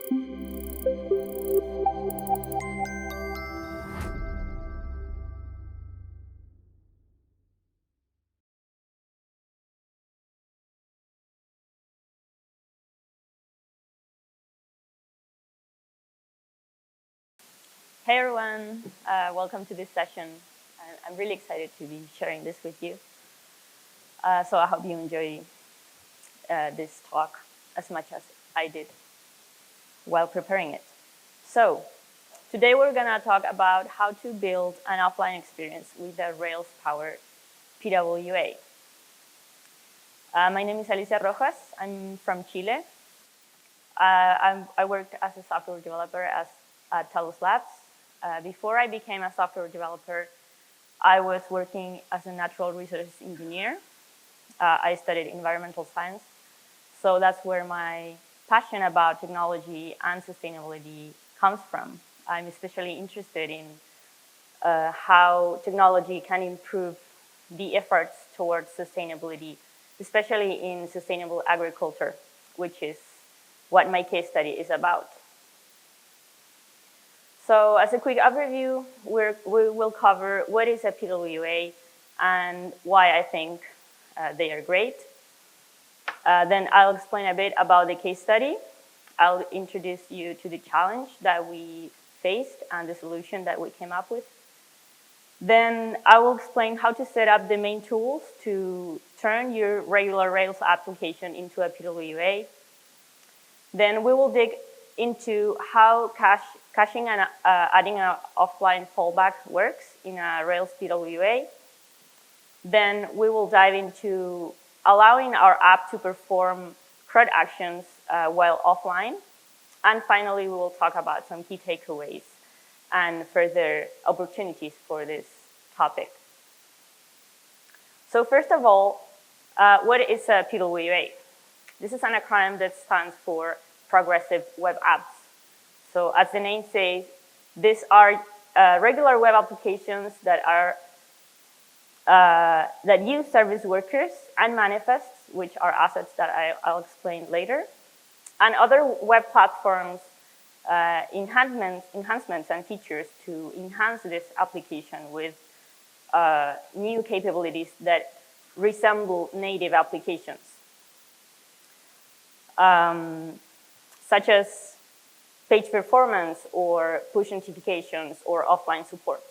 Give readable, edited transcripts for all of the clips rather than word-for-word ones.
Hey everyone, welcome to this session. I'm really excited to be sharing this with you. So I hope you enjoy this talk as much as I did while preparing it. So today we're gonna talk about how to build an offline experience with a Rails-powered PWA. My name is Alicia Rojas. I'm from Chile. I worked as a software developer at Talos Labs. Before I became a software developer, I was working as a natural resources engineer. I studied environmental science. So that's where my passion about technology and sustainability comes from. I'm especially interested in how technology can improve the efforts towards sustainability, especially in sustainable agriculture, which is what my case study is about. So as a quick overview, we will cover what is a PWA and why I think they are great. Then I'll explain a bit about the case study. I'll introduce you to the challenge that we faced and the solution that we came up with. Then I will explain how to set up the main tools to turn your regular Rails application into a PWA. Then we will dig into how caching and adding an offline fallback works in a Rails PWA. Then we will dive into allowing our app to perform CRUD actions while offline. And finally, we will talk about some key takeaways and further opportunities for this topic. So first of all, what is a PWA? This is an acronym that stands for Progressive Web Apps. So as the name says, these are regular web applications that are that use service workers and manifests, which are assets that I'll explain later, and other web platforms enhancements and features to enhance this application with new capabilities that resemble native applications, such as page performance or push notifications or offline support.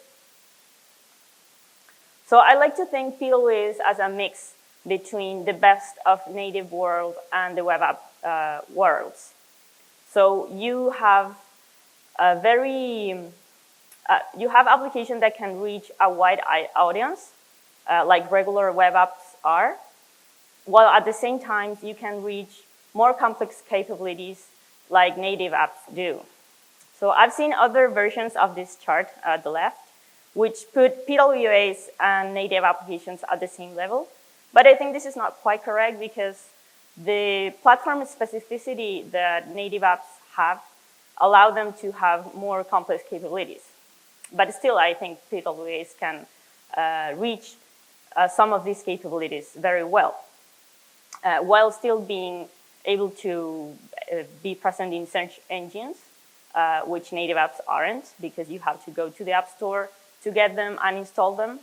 So I like to think PWAs as a mix between the best of native world and the web app worlds. So you have a you have applications that can reach a wide audience, like regular web apps are, while at the same time you can reach more complex capabilities like native apps do. So I've seen other versions of this chart at the left, which put PWAs and native applications at the same level. But I think this is not quite correct because the platform specificity that native apps have allow them to have more complex capabilities. But still, I think PWAs can reach some of these capabilities very well, while still being able to be present in search engines, which native apps aren't, because you have to go to the App Store to get them and install them,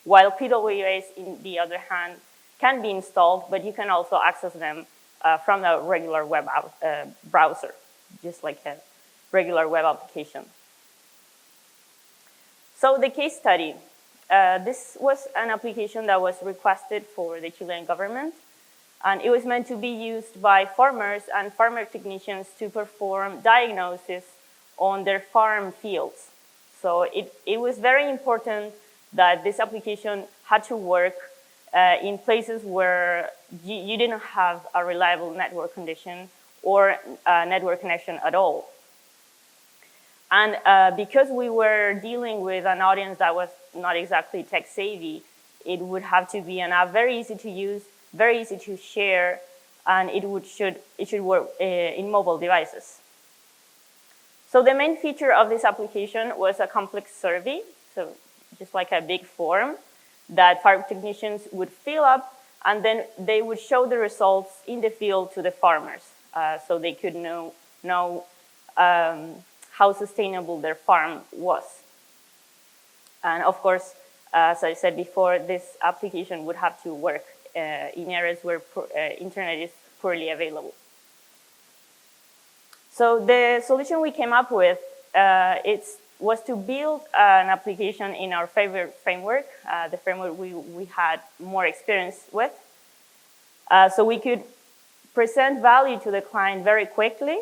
while PWAs, in the other hand, can be installed, but you can also access them from a regular web browser, just like a regular web application. So the case study, this was an application that was requested for the Chilean government, and it was meant to be used by farmers and farmer technicians to perform diagnosis on their farm fields. So it was very important that this application had to work in places where you didn't have a reliable network condition or network connection at all. And because we were dealing with an audience that was not exactly tech savvy, it would have to be an app very easy to use, very easy to share, and it should work in mobile devices. So the main feature of this application was a complex survey, so just like a big form that farm technicians would fill up, and then they would show the results in the field to the farmers, so they could know know how sustainable their farm was. And of course, as I said before, this application would have to work in areas where internet is poorly available. So the solution we came up with was to build an application in our favorite framework, the framework we had more experience with. So we could present value to the client very quickly,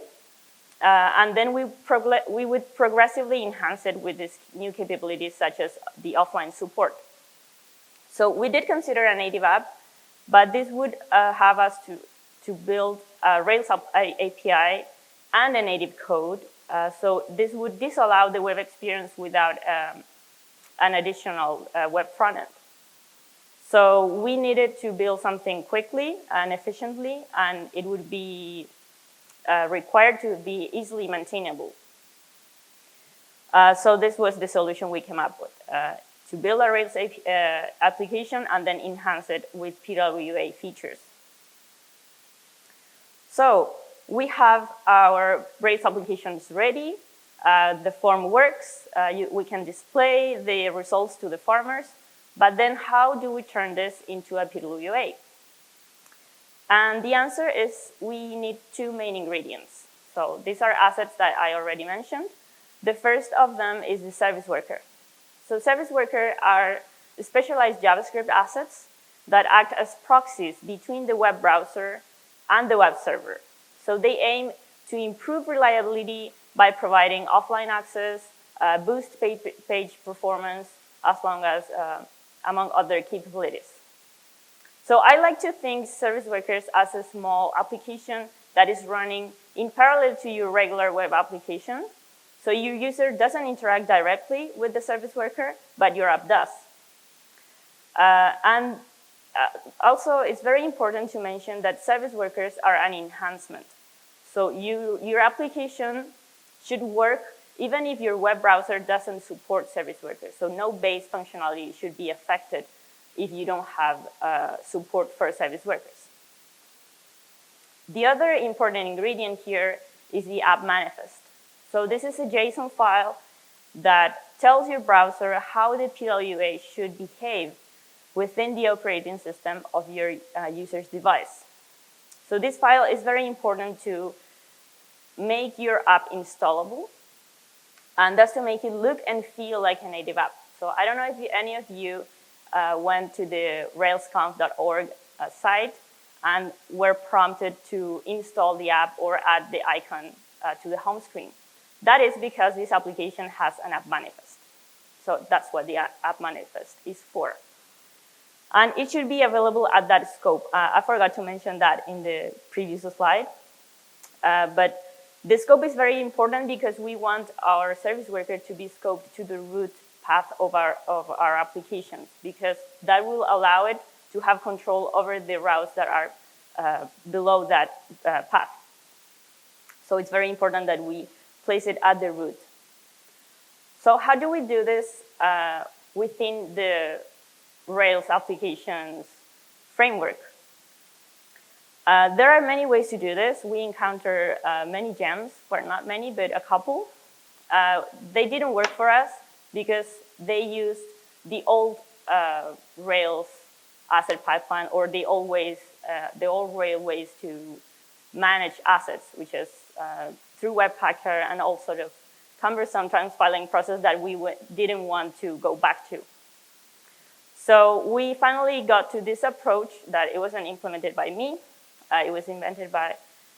and then we would progressively enhance it with these new capabilities, such as the offline support. So we did consider a native app, but this would have us to build a Rails API and a native code. So this would disallow the web experience without an additional web frontend. So we needed to build something quickly and efficiently, and it would be required to be easily maintainable. So this was the solution we came up with, to build a Rails application and then enhance it with PWA features. So we have our Rails applications ready. The form works. We can display the results to the farmers. But then how do we turn this into a PWA? And the answer is we need two main ingredients. So these are assets that I already mentioned. The first of them is the service worker. So service worker are specialized JavaScript assets that act as proxies between the web browser and the web server. So they aim to improve reliability by providing offline access, boost page performance, as long as among other capabilities. So I like to think service workers as a small application that is running in parallel to your regular web application. So your user doesn't interact directly with the service worker, but your app does. Also, it's very important to mention that service workers are an enhancement. So your application should work even if your web browser doesn't support service workers. So no base functionality should be affected if you don't have support for service workers. The other important ingredient here is the app manifest. So this is a JSON file that tells your browser how the PWA should behave within the operating system of your user's device. So this file is very important to make your app installable, and that's to make it look and feel like a native app. So I don't know if any of you went to the RailsConf.org site and were prompted to install the app or add the icon to the home screen. That is because this application has an app manifest. So that's what the app manifest is for. And it should be available at that scope. I forgot to mention that in the previous slide. But the scope is very important because we want our service worker to be scoped to the root path of our applications, because that will allow it to have control over the routes that are below that path. So it's very important that we place it at the root. So how do we do this within the Rails applications framework? There are many ways to do this. We encounter many gems, or not many, but a couple. They didn't work for us because they used the old Rails asset pipeline, or the old Rails ways to manage assets, which is through Webpacker and all sort of cumbersome transfiling process that we didn't want to go back to. So we finally got to this approach that it wasn't implemented by me. It was invented by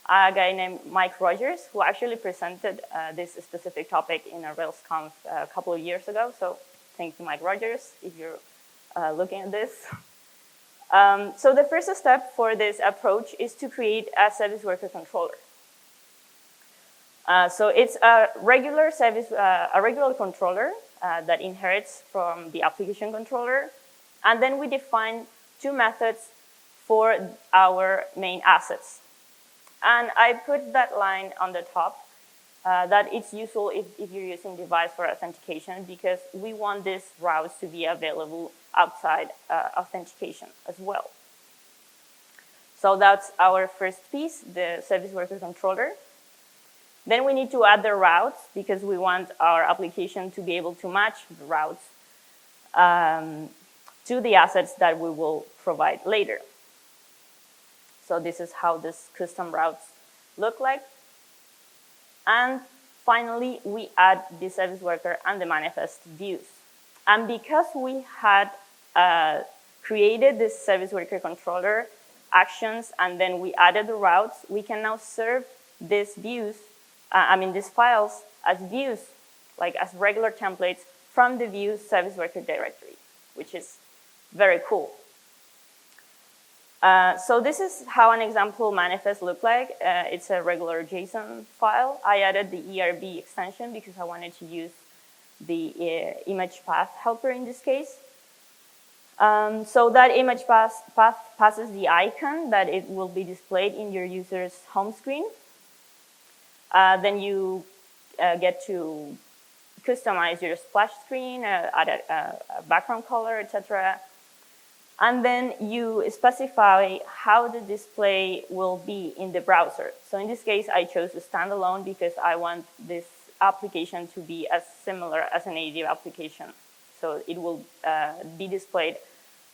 a guy named Mike Rogers, who actually presented this specific topic in a RailsConf a couple of years ago. So thank you, Mike Rogers, if you're looking at this. So the first step for this approach is to create a service worker controller. So it's a regular controller that inherits from the application controller. And then we define two methods for our main assets. And I put that line on the top that it's useful if you're using device for authentication, because we want these routes to be available outside authentication as well. So that's our first piece, the service worker controller. Then we need to add the routes because we want our application to be able to match the routes to the assets that we will provide later. So this is how this custom routes look like. And finally, we add the service worker and the manifest views. And because we had created this service worker controller actions and then we added the routes, we can now serve these views, these files as views, like as regular templates from the views service worker directory, which is very cool. So this is how an example manifest looked like. It's a regular JSON file. I added the ERB extension because I wanted to use the image path helper in this case. So that image path passes the icon that it will be displayed in your user's home screen. Then you get to customize your splash screen, add a background color, etc. And then you specify how the display will be in the browser. So in this case, I chose a standalone because I want this application to be as similar as a native application. So it will be displayed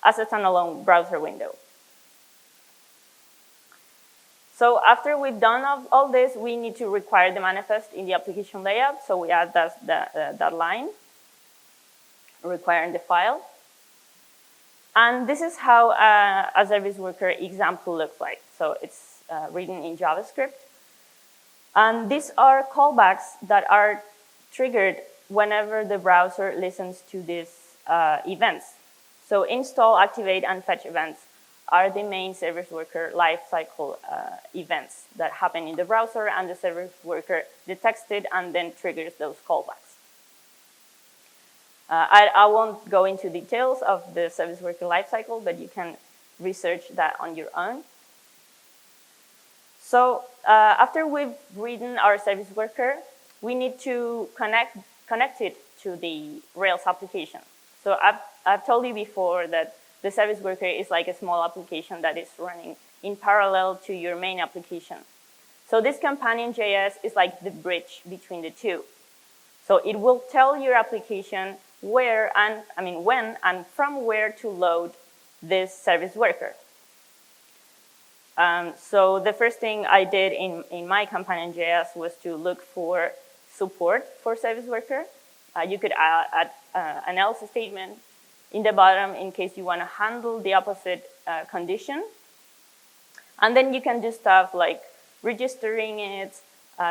as a standalone browser window. So after we've done all this, we need to require the manifest in the application layout. So we add that line, requiring the file. And this is how a service worker example looks like. So it's written in JavaScript. And these are callbacks that are triggered whenever the browser listens to these events. So install, activate, and fetch events are the main service worker lifecycle events that happen in the browser, and the service worker detects it and then triggers those callbacks. I won't go into details of the service worker lifecycle, but you can research that on your own. So after we've written our service worker, we need to connect it to the Rails application. So I've told you before that the service worker is like a small application that is running in parallel to your main application. So this companion.js is like the bridge between the two. So it will tell your application when and from where to load this service worker. So the first thing I did in my companion.js was to look for support for service worker. You could add an else statement in the bottom in case you want to handle the opposite condition. And then you can do stuff like registering it.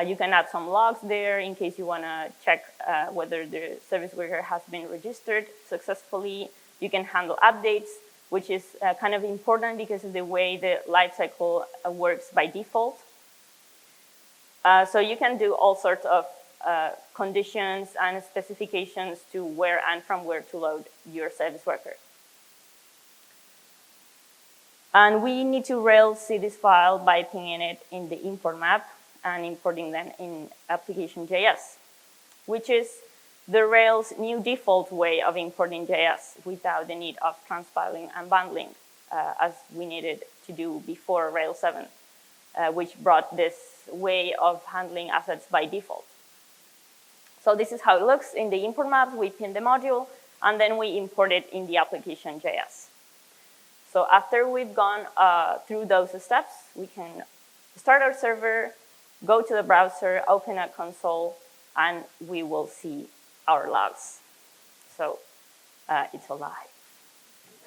You can add some logs there in case you want to check whether the service worker has been registered successfully. You can handle updates, which is kind of important because of the way the lifecycle works by default. So you can do all sorts of conditions and specifications to where and from where to load your service worker. And we need to Rails see this file by pinging it in the import map and importing them in application.js, which is the Rails new default way of importing JS without the need of transpiling and bundling, as we needed to do before Rails 7, which brought this way of handling assets by default. So this is how it looks in the import map. We pin the module, and then we import it in the application.js. So after we've gone through those steps, we can start our server, go to the browser, open a console, and we will see our logs. So it's alive.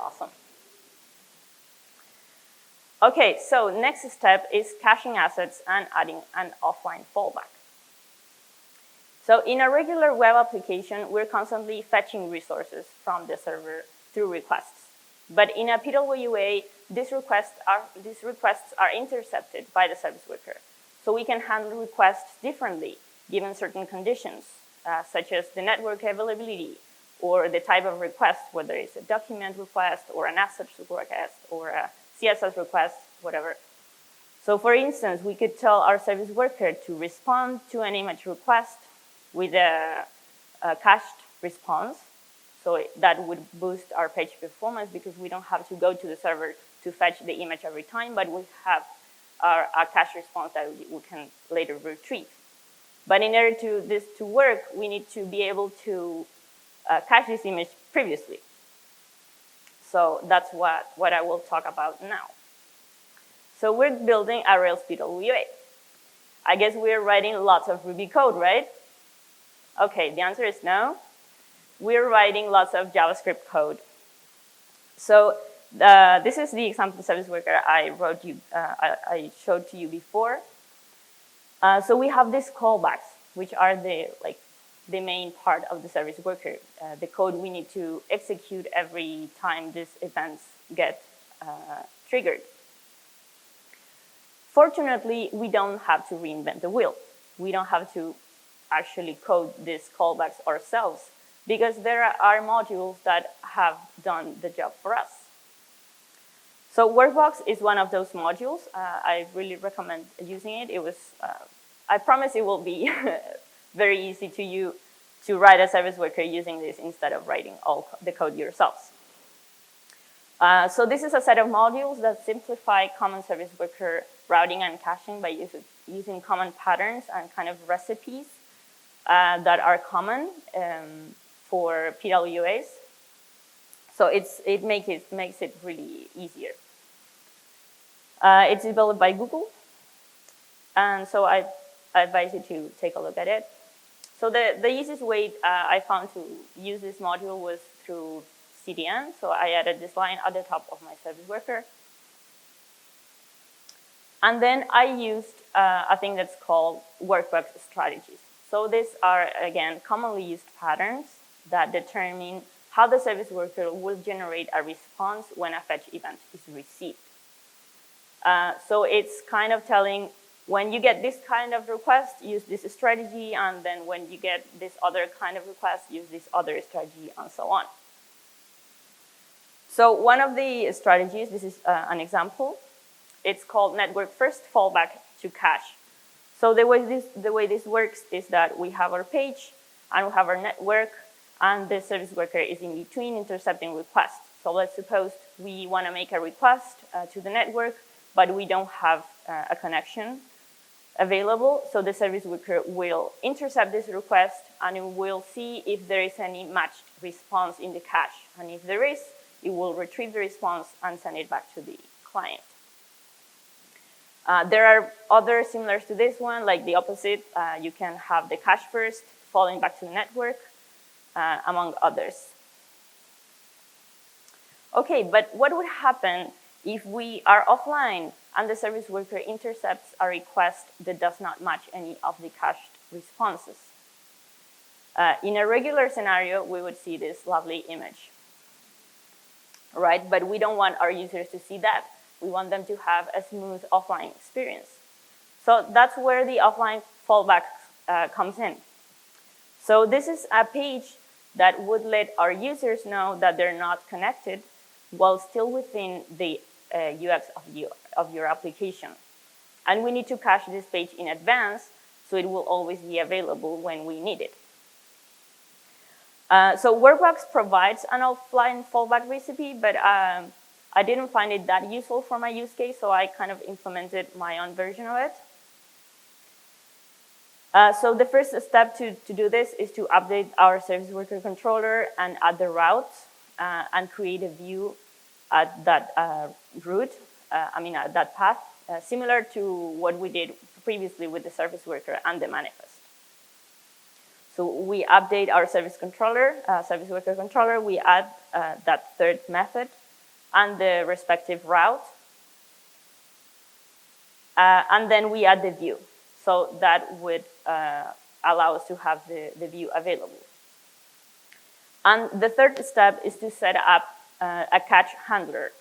Awesome. Okay, so next step is caching assets and adding an offline fallback. So in a regular web application, we're constantly fetching resources from the server through requests. But in a PWA, these requests are intercepted by the service worker. So we can handle requests differently given certain conditions, such as the network availability or the type of request, whether it's a document request or an asset request or a CSS request, whatever. So for instance, we could tell our service worker to respond to an image request with a cached response. So that would boost our page performance because we don't have to go to the server to fetch the image every time, but we have a cache response that we can later retrieve. But in order to this to work, we need to be able to cache this image previously. So that's what I will talk about now. So we're building a Rails PWA. I guess we're writing lots of Ruby code, right? Okay, the answer is no. We're writing lots of JavaScript code. So this is the example service worker I showed to you before. So we have these callbacks, which are the main part of the service worker, the code we need to execute every time these events get triggered. Fortunately, we don't have to reinvent the wheel. We don't have to actually code these callbacks ourselves, because there are modules that have done the job for us. So Workbox is one of those modules. I really recommend using it. It was, I promise it will be very easy to you to write a service worker using this instead of writing all the code yourselves. So this is a set of modules that simplify common service worker routing and caching by using common patterns and kind of recipes that are common for PWAs. So it makes it really easier. It's developed by Google, and so I advise you to take a look at it. So the easiest way I found to use this module was through CDN. So I added this line at the top of my service worker. And then I used a thing that's called Workbox Strategies. So these are, again, commonly used patterns that determine how the service worker will generate a response when a fetch event is received. So it's kind of telling, when you get this kind of request, use this strategy, and then when you get this other kind of request, use this other strategy, and so on. So one of the strategies, this is an example, it's called network first, fallback to cache. So the way this works is that we have our page, and we have our network, and the service worker is in between intercepting requests. So let's suppose we want to make a request to the network, but we don't have a connection available. So the service worker will intercept this request, and it will see if there is any matched response in the cache. And if there is, it will retrieve the response and send it back to the client. There are other similars to this one, like the opposite. You can have the cache first, falling back to the network, among others. Okay, but what would happen if we are offline and the service worker intercepts a request that does not match any of the cached responses? In a regular scenario, we would see this lovely image, right? But we don't want our users to see that. We want them to have a smooth offline experience. So that's where the offline fallback comes in. So this is a page that would let our users know that they're not connected while still within the UX of your application. And we need to cache this page in advance, so it will always be available when we need it. So Workbox provides an offline fallback recipe, but I didn't find it that useful for my use case, so I kind of implemented my own version of it. So the first step to do this is to update our service worker controller and add the routes and create a view at that at that path, similar to what we did previously with the service worker and the manifest. So we update our service worker controller, we add that third method and the respective route, and then we add the view. So that would allow us to have the view available. And the third step is to set up a catch handler.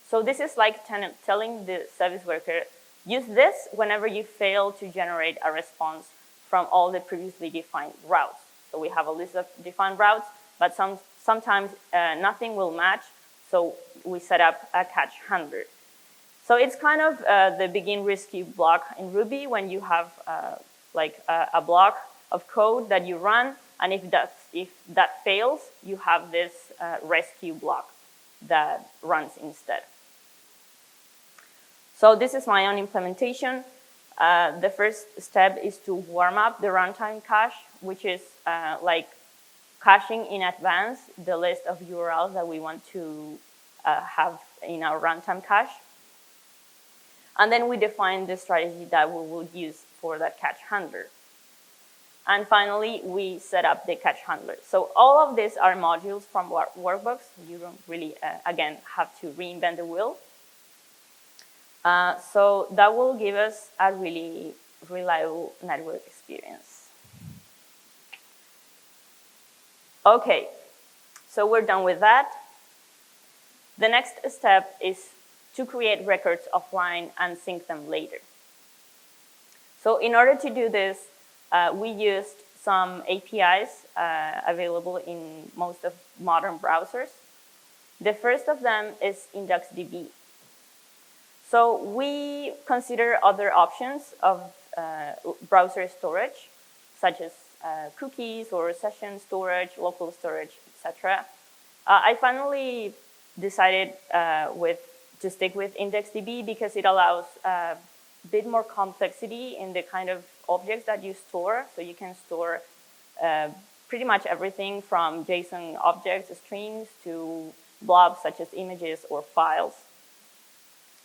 So this is like telling the service worker, use this whenever you fail to generate a response from all the previously defined routes. So we have a list of defined routes, but sometimes nothing will match, so we set up a catch handler. So it's kind of the begin rescue block in Ruby when you have a block of code that you run, and if that fails, you have this rescue block that runs instead. So this is my own implementation. The first step is to warm up the runtime cache, which is like caching in advance the list of URLs that we want to have in our runtime cache. And then we define the strategy that we will use for that cache handler. And finally, we set up the cache handler. So all of these are modules from Workbox. You don't really, again, have to reinvent the wheel. So that will give us a really reliable network experience. Okay, so we're done with that. The next step is to create records offline and sync them later. So in order to do this, we used some APIs available in most of modern browsers. The first of them is IndexedDB. So we consider other options of browser storage, such as cookies or session storage, local storage, etc. I finally decided to stick with IndexedDB because it allows a bit more complexity in the kind of objects that you store. So you can store pretty much everything from JSON objects, strings, to blobs such as images or files.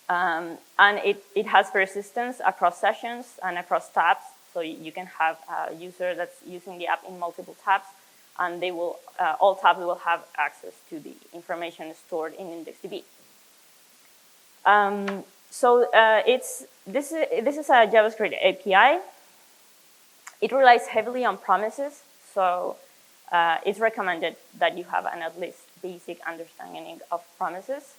And it has persistence across sessions and across tabs. So you can have a user that's using the app in multiple tabs, and they will all tabs will have access to the information stored in IndexedDB. So this is a JavaScript API. It relies heavily on promises, so it's recommended that you have an at least basic understanding of promises.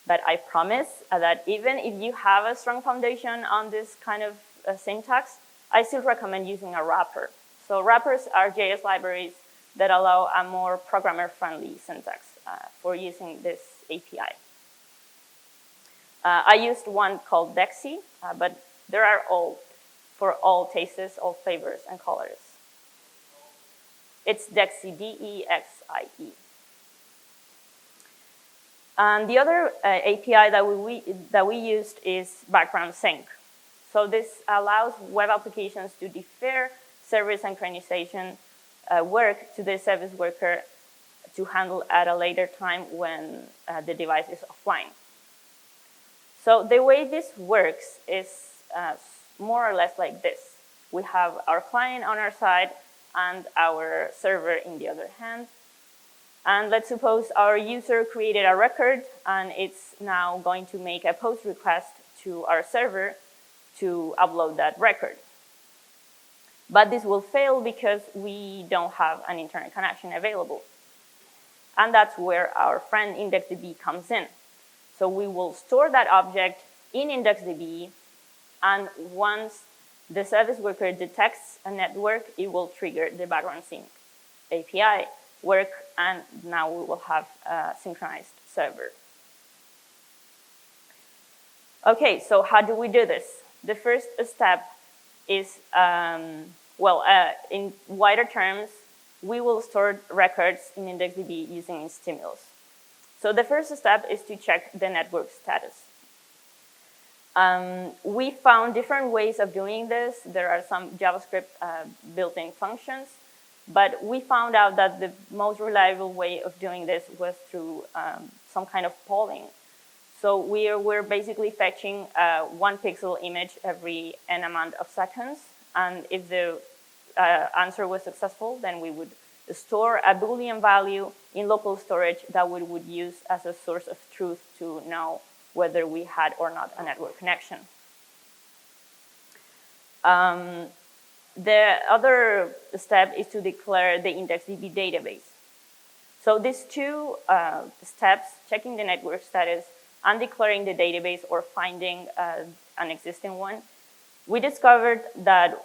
But I promise that even if you have a strong foundation on this kind of syntax, I still recommend using a wrapper. So wrappers are JS libraries that allow a more programmer-friendly syntax for using this API. I used one called Dexy, but there are all for all tastes, all flavors, and colors. It's Dexy, D-E-X-I-E. And the other API that we used is background sync. So this allows web applications to defer service synchronization work to the service worker to handle at a later time when the device is offline. So the way this works is more or less like this. We have our client on our side and our server in the other hand. And let's suppose our user created a record and it's now going to make a post request to our server to upload that record. But this will fail because we don't have an internet connection available. And that's where our friend IndexedDB comes in. So we will store that object in IndexedDB, and once the service worker detects a network, it will trigger the background sync API work, and now we will have a synchronized server. Okay, so how do we do this? The first step is, in wider terms, we will store records in IndexedDB using stimulus. So the first step is to check the network status. We found different ways of doing this. There are some JavaScript built-in functions, but we found out that the most reliable way of doing this was through some kind of polling. So we're basically fetching 1 pixel image every n amount of seconds, and if the answer was successful, then we would store a Boolean value in local storage that we would use as a source of truth to know whether we had or not a network connection. The other step is to declare the IndexedDB database. So these two steps, checking the network status and declaring the database or finding an existing one, we discovered that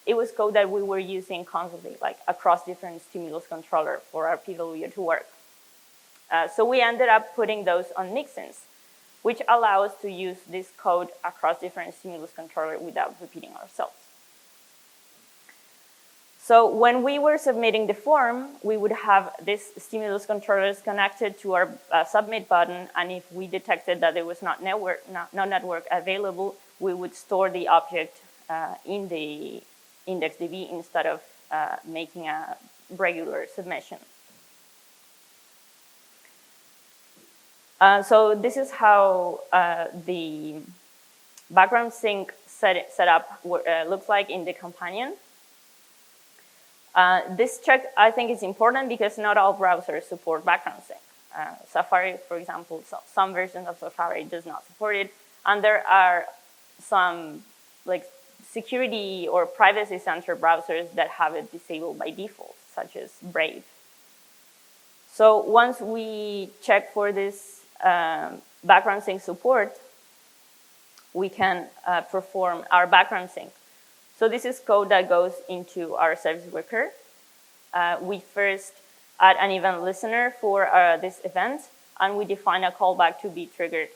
it was code that we were using constantly, like across different stimulus controller for our PWA to work. So we ended up putting those on mixins, which allow us to use this code across different stimulus controller without repeating ourselves. So when we were submitting the form, we would have these stimulus controllers connected to our submit button, and if we detected that there was not network available, we would store the object in the IndexedDB instead of making a regular submission. So this is how the background sync setup looks like in the companion. This check, I think, is important because not all browsers support background sync. Safari, for example, some versions of Safari does not support it, and there are some security or privacy-centered browsers that have it disabled by default, such as Brave. So once we check for this background sync support, we can perform our background sync. So this is code that goes into our service worker. We first add an event listener for this event, and we define a callback to be triggered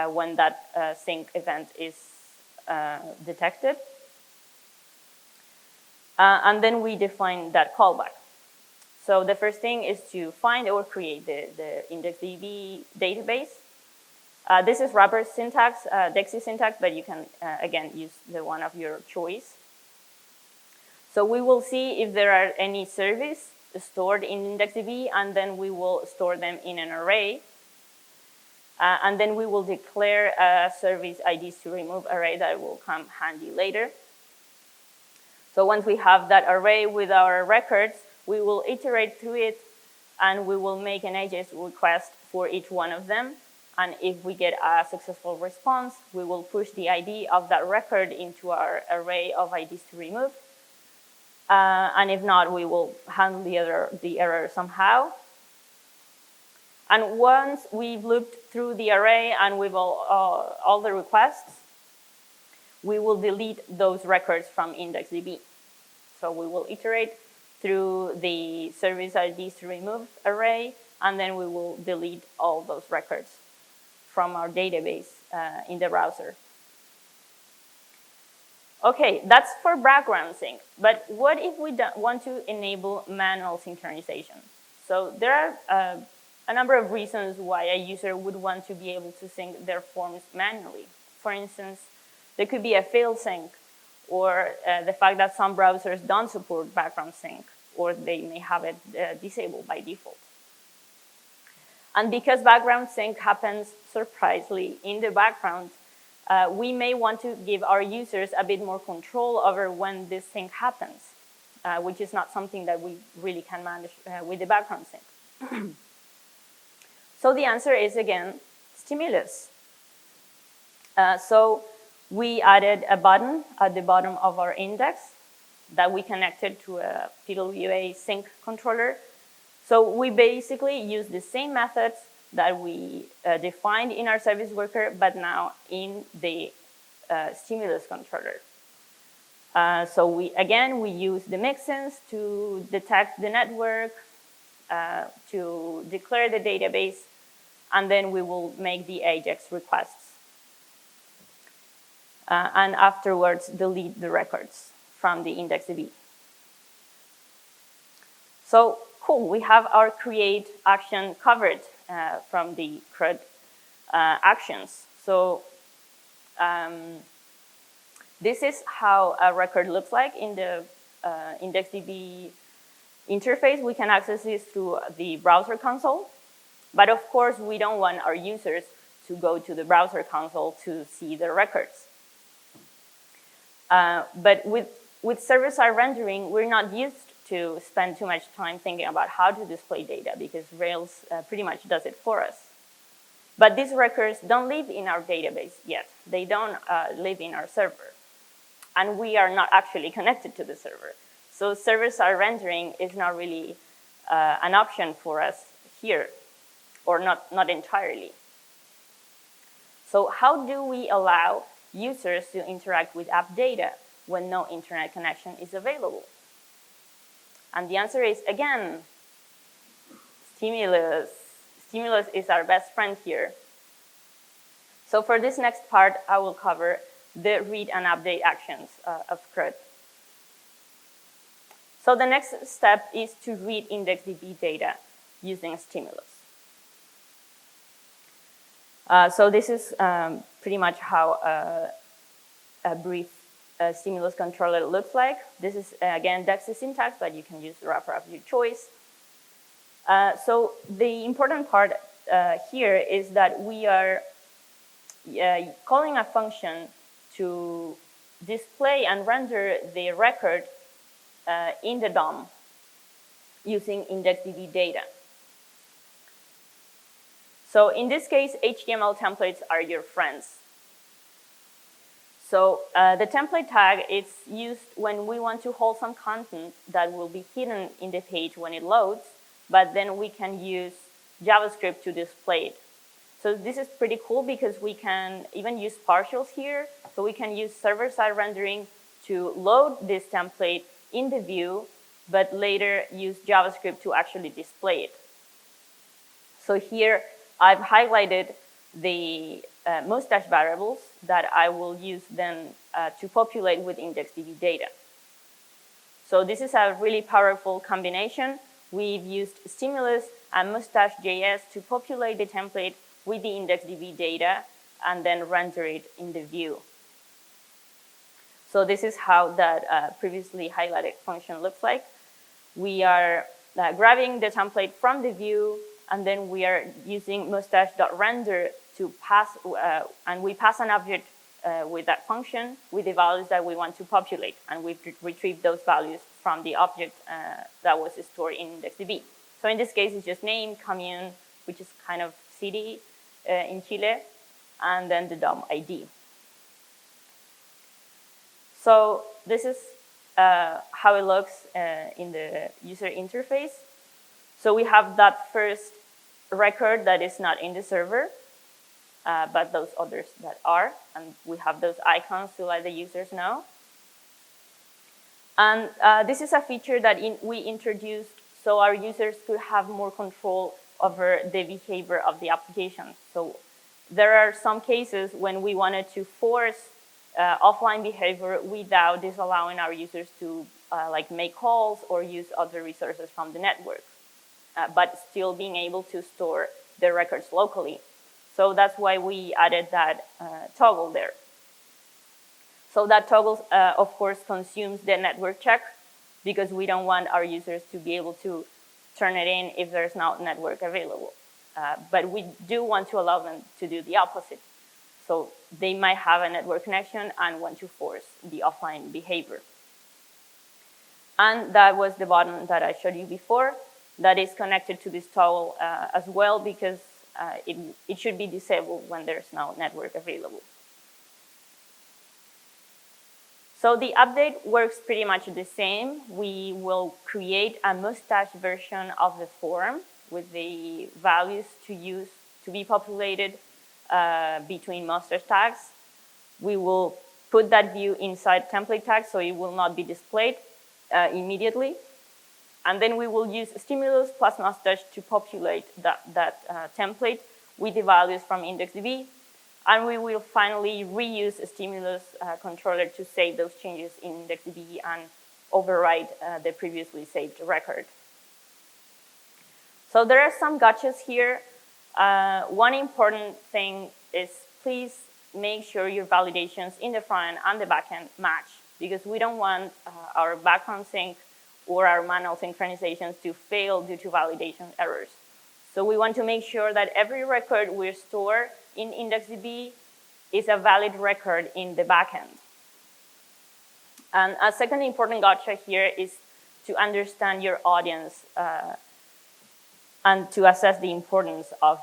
when that sync event is detected. And then we define that callback. So the first thing is to find or create the IndexedDB database. This is wrapper syntax, DEXY syntax, but you can, again, use the one of your choice. So we will see if there are any services stored in IndexedDB, and then we will store them in an array. And then we will declare a service IDs to remove array that will come handy later. So once we have that array with our records, we will iterate through it, and we will make an AJAX request for each one of them. And if we get a successful response, we will push the ID of that record into our array of IDs to remove. And if not, we will handle the error somehow. And once we've looped through the array and with all the requests, we will delete those records from IndexedDB. So we will iterate through the service IDs to remove array, and then we will delete all those records from our database in the browser. Okay, that's for background sync. But what if we want to enable manual synchronization? So there are a number of reasons why a user would want to be able to sync their forms manually. For instance, there could be a fail sync, or the fact that some browsers don't support background sync, or they may have it disabled by default. And because background sync happens surprisingly in the background, we may want to give our users a bit more control over when this sync happens, which is not something that we really can manage with the background sync. So the answer is, again, stimulus. So we added a button at the bottom of our index that we connected to a PWA sync controller. So we basically use the same methods that we defined in our service worker, but now in the stimulus controller. So we use the mixins to detect the network, to declare the database, and then we will make the AJAX requests. And afterwards, delete the records from the IndexedDB. So cool, we have our create action covered from the CRUD actions. So this is how a record looks like in the IndexedDB interface. We can access this through the browser console. But of course, we don't want our users to go to the browser console to see their records. But with server-side rendering, we're not used to spend too much time thinking about how to display data because Rails pretty much does it for us. But these records don't live in our database yet. They don't live in our server. And we are not actually connected to the server. So server-side rendering is not really an option for us here, or not entirely. So how do we allow users to interact with app data when no internet connection is available? And the answer is, again, stimulus. Stimulus is our best friend here. So for this next part, I will cover the read and update actions of CRUD. So the next step is to read IndexedDB data using stimulus. So this is pretty much how brief stimulus controller looks like. This is, again, Dex's syntax, but you can use the wrapper of your choice. So the important part here is that we are calling a function to display and render the record in the DOM using IndexedDB data. So in this case, HTML templates are your friends. So the template tag is used when we want to hold some content that will be hidden in the page when it loads, but then we can use JavaScript to display it. So this is pretty cool because we can even use partials here. So we can use server-side rendering to load this template in the view, but later use JavaScript to actually display it. So here I've highlighted the mustache variables that I will use then to populate with IndexedDB data. So this is a really powerful combination. We've used stimulus and mustache.js to populate the template with the IndexedDB data and then render it in the view. So this is how that previously highlighted function looks like. We are grabbing the template from the view, and then we are using mustache.render to pass, and we pass an object with that function with the values that we want to populate, and we retrieve those values from the object that was stored in IndexedDB. So in this case, it's just name, commune, which is kind of city in Chile, and then the DOM ID. So this is how it looks in the user interface. So we have that first record that is not in the server, but those others that are, and we have those icons to let the users know. And this is a feature that we introduced so our users could have more control over the behavior of the application. So there are some cases when we wanted to force offline behavior without disallowing our users to like make calls or use other resources from the network, but still being able to store the records locally. So that's why we added that toggle there. So that toggle, of course, consumes the network check because we don't want our users to be able to turn it in if there's no network available. But we do want to allow them to do the opposite. So they might have a network connection and want to force the offline behavior. And that was the button that I showed you before that is connected to this toggle as well, because it should be disabled when there's no network available. So the update works pretty much the same. We will create a mustache version of the form with the values to use to be populated between mustache tags. We will put that view inside template tags so it will not be displayed immediately. And then we will use stimulus plus mustache to populate that template with the values from IndexedDB. And we will finally reuse a stimulus controller to save those changes in IndexedDB and overwrite the previously saved record. So there are some gotchas here. One important thing is please make sure your validations in the front end and the backend match, because we don't want our background sync or our manual synchronizations to fail due to validation errors. So we want to make sure that every record we store in IndexedDB is a valid record in the backend. And a second important gotcha here is to understand your audience and to assess the importance of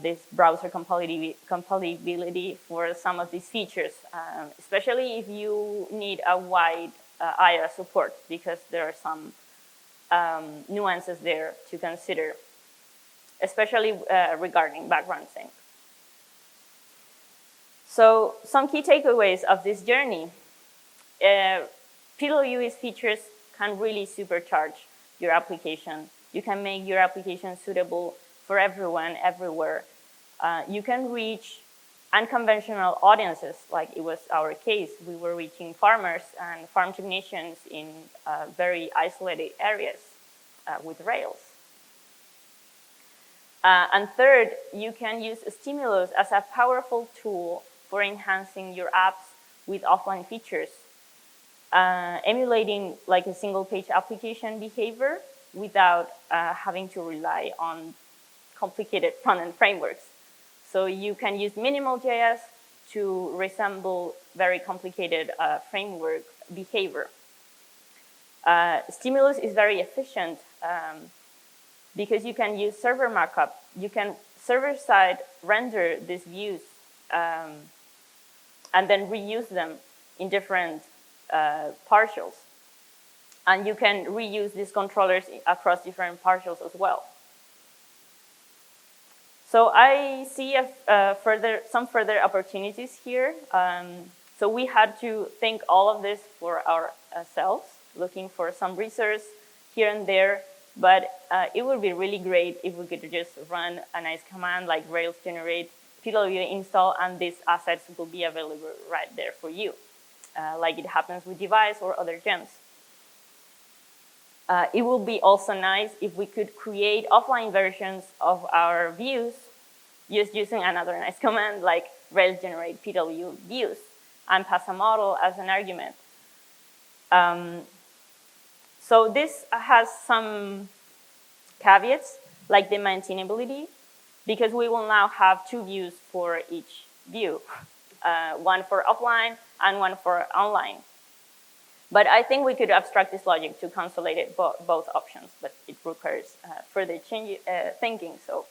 this browser compatibility for some of these features, especially if you need a wide IRA support, because there are some nuances there to consider, especially regarding background sync. So some key takeaways of this journey. PWAs features can really supercharge your application. You can make your application suitable for everyone, everywhere. You can reach unconventional audiences, like it was our case. We were reaching farmers and farm technicians in very isolated areas with Rails. And third, you can use stimulus as a powerful tool for enhancing your apps with offline features, emulating like a single page application behavior without having to rely on complicated front-end frameworks. So you can use minimal JS to resemble very complicated framework behavior. Stimulus is very efficient because you can use server markup. You can server-side render these views and then reuse them in different partials. And you can reuse these controllers across different partials as well. So I see some further opportunities here. So we had to think all of this for ourselves, looking for some resource here and there. But it would be really great if we could just run a nice command like Rails generate PWA install, and these assets will be available right there for you, like it happens with Device or other gems. It would be also nice if we could create offline versions of our views just using another nice command like Rails generate PW views and pass a model as an argument. So this has some caveats like the maintainability, because we will now have 2 views for each view, one for offline and one for online. But I think we could abstract this logic to consolidate both options, but it requires further thinking. So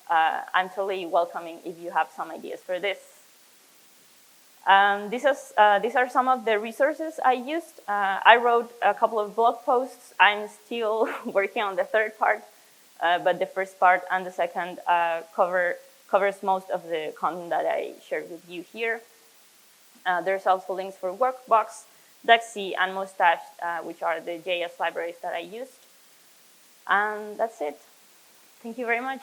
I'm totally welcoming if you have some ideas for this. These are some of the resources I used. I wrote a couple of blog posts. I'm still working on the third part, but the first part and the second covers most of the content that I shared with you here. There's also links for Workbox, Dexy, and Mustache, which are the JS libraries that I used. And that's it. Thank you very much.